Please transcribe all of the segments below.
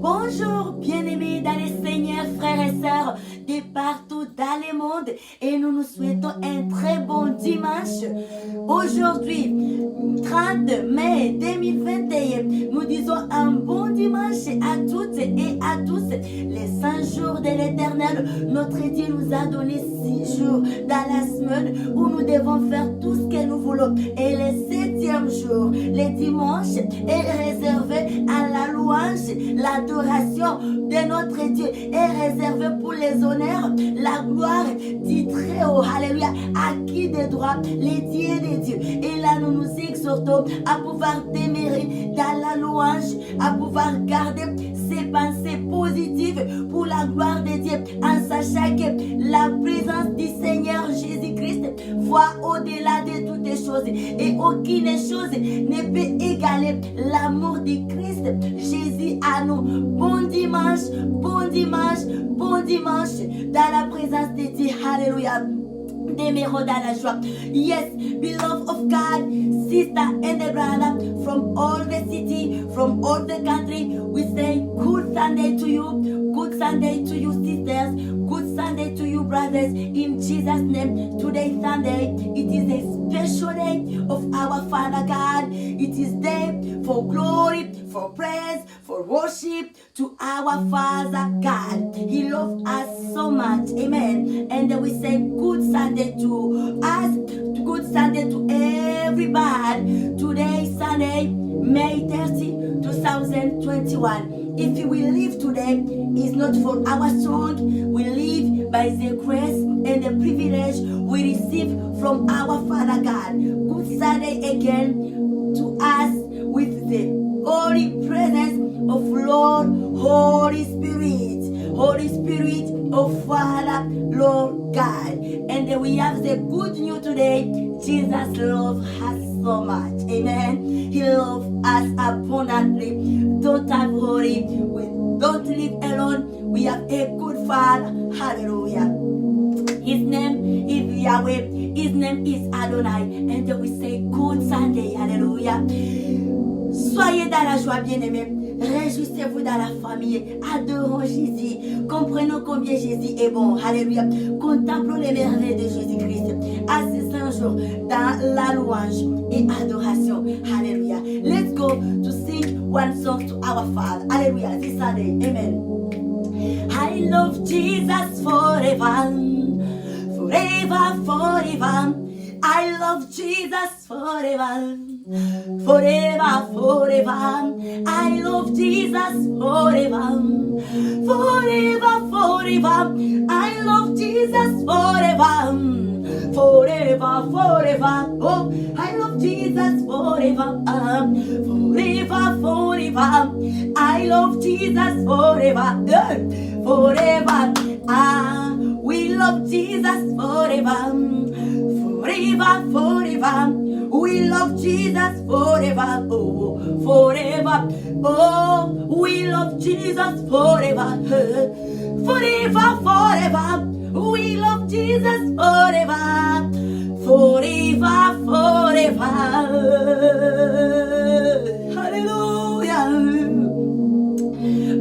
Bonjour, bien-aimés dans les Seigneurs, frères et sœurs, de partout dans le monde, et nous nous souhaitons un très bon dimanche. Aujourd'hui, 30 mai 2021, nous disons un bon dimanche à toutes et à tous. Les 100 jours de l'Éternel, notre Dieu nous a donné 6 jours dans la semaine où nous devons faire tout ce que nous voulons. Et le 7e jour, le dimanche, est réservé à la louange, l'adoration de notre Dieu est réservé pour les honneurs, la gloire du Très-Haut, alléluia, acquis des droits, les dieux des dieux. Et là, nous nous exhortons à pouvoir demeurer dans la louange, à pouvoir garder ses pensées positives pour la gloire de Dieu, en sachant que la présence du Seigneur Jésus-Christ voit au-delà de toutes les choses, et aucune chose ne peut égaler l'amour du Christ Jésus à nous. Bon dimanche, bon dimanche, bon dimanche dans la présence de Dieu. Alléluia. Demeurons dans la joie. Yes, beloved of God, sister and brother, from all the city, from all the country, we say good Sunday to you, good Sunday to you, sisters, good Sunday to you, brothers, in Jesus' name. Today, Sunday, it is a special day of our Father God. It is day for glory, for praise, for worship to our Father God. He loves us so much. Amen. And we say good Sunday to us, good Sunday to everybody. Today, Sunday, May 30, 2021. If we live today, it's not for our song. We live by the grace and the privilege we receive from our Father God. Good Sunday again to us with the holy presence of Lord, Holy Spirit of Father, Lord God. And we have the good news today. Jesus loves us so much. Amen. He loves us abundantly. Don't have worry. We don't live alone. We have a good Father. Hallelujah. His name is Yahweh. His name is Adonai. And we say good Sunday. Hallelujah. Soyez dans la joie, bien-aimés. Réjouissez-vous dans la famille. Adorons Jésus. Comprenons combien Jésus est bon. Alléluia. Contemplons les merveilles de Jésus-Christ. À ces 5 jours, dans la louange et adoration. Alléluia. Let's go to sing one song to our Father. Alléluia. This Sunday. Amen. I love Jesus forever. Forever, forever. I love Jesus forever. Forever, forever. I love Jesus forever. Forever, forever. I love Jesus forever. Forever, forever. Oh, I love Jesus forever. Forever, forever. I love Jesus forever. Forever. We love Jesus forever. Forever, forever. We love Jesus forever. Oh, forever. Oh, we love Jesus forever. Forever, forever. We love Jesus forever. Forever, forever. Hallelujah.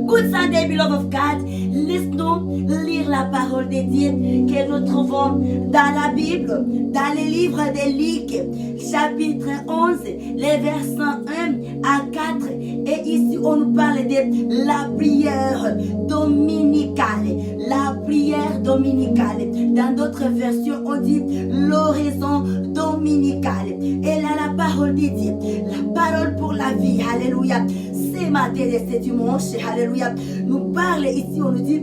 Good Sunday, beloved of God. Laisse-nous lire la parole de Dieu que nous trouvons dans la Bible, dans le livre de Luc, chapitre 11, les versets 1 à 4. Et ici, on nous parle de la prière dominicale. La prière dominicale. Dans d'autres versions, on dit l'oraison dominicale. Et là, la parole de Dieu, la parole pour la vie. Alléluia. Ce matin de ce dimanche, alléluia, nous parle ici, on nous dit,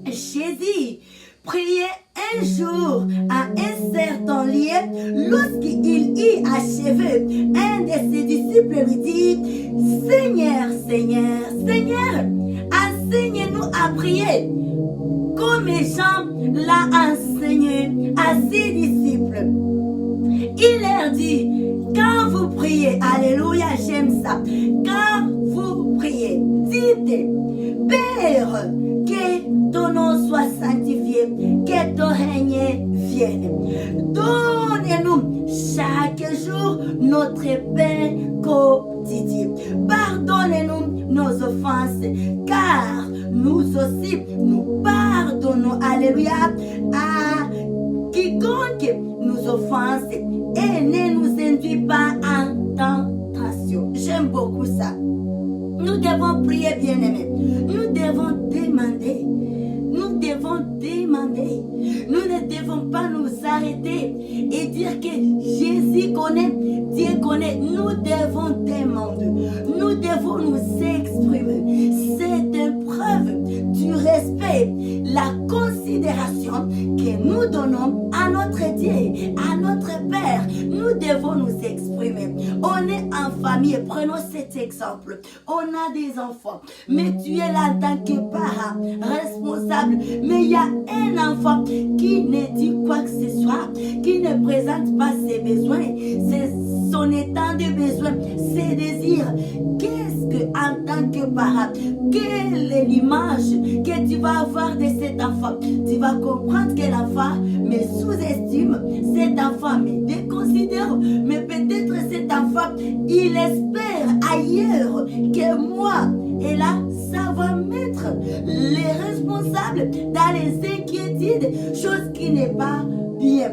Jésus priait un jour à un certain lieu. Lorsqu'il y achevé, un de ses disciples lui dit, Seigneur, Seigneur, Seigneur, enseigne-nous à prier, comme Jean l'a enseigné à ses disciples. Il leur dit, quand vous priez, alléluia, j'aime ça, quand vous priez, dites, Père, que ton nom soit sanctifié, que ton règne vienne. Donne-nous chaque jour notre pain quotidien. Pardonne-nous nos offenses, car nous aussi, nous pardonnons, alléluia, à quiconque nous offense et ne nous induit pas en tentation. J'aime beaucoup ça. Nous devons prier, bien-aimés. Nous devons demander. Nous devons demander. Nous ne devons pas nous arrêter et dire que Jésus connaît, Dieu connaît. Nous devons demander. Nous devons nous exprimer. C'est une preuve du respect, la considération que nous donnons à notre Dieu, à notre Père. Nous devons nous exprimer. On est en famille. Prenons cet exemple. On a des enfants, mais tu es là en tant que parent responsable. Mais il y a un enfant qui ne dit quoi que ce soit, qui ne présente pas ses besoins, son état de besoin, ses désirs. Qu'est-ce que, en tant que parent, quelle est l'image que tu vas avoir de cet enfant? Tu vas comprendre que l'enfant me sous-estime, cet enfant me déconsidère, mais peut-être cet enfant, il espère ailleurs que moi. Et là, ça va mettre les responsables dans les inquiétudes, chose qui n'est pas bien.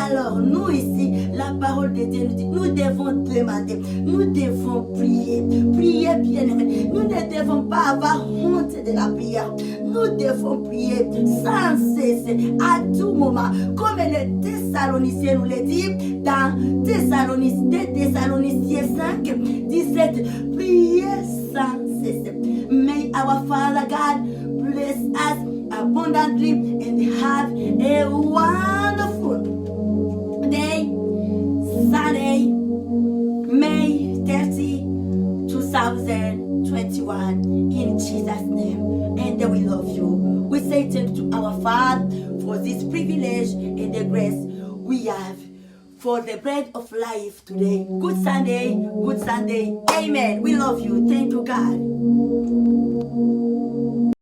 Alors nous ici, la parole de Dieu nous dit, nous devons demander, nous devons prier, prier bien-aimé. Nous ne devons pas avoir honte de la prière. Nous devons prier sans cesse, à tout moment, comme les Thessaloniciens nous le dit dans Thessaloniciens 5, 17, priez sans cesse. May our Father God bless us abundantly and have a wonderful day, Sunday, May 30, 2021, in Jesus' name. And we love you. We say thank you to our Father for this privilege and the grace we have for the bread of life today. Good Sunday, good Sunday. Amen. We love you. Thank you, God.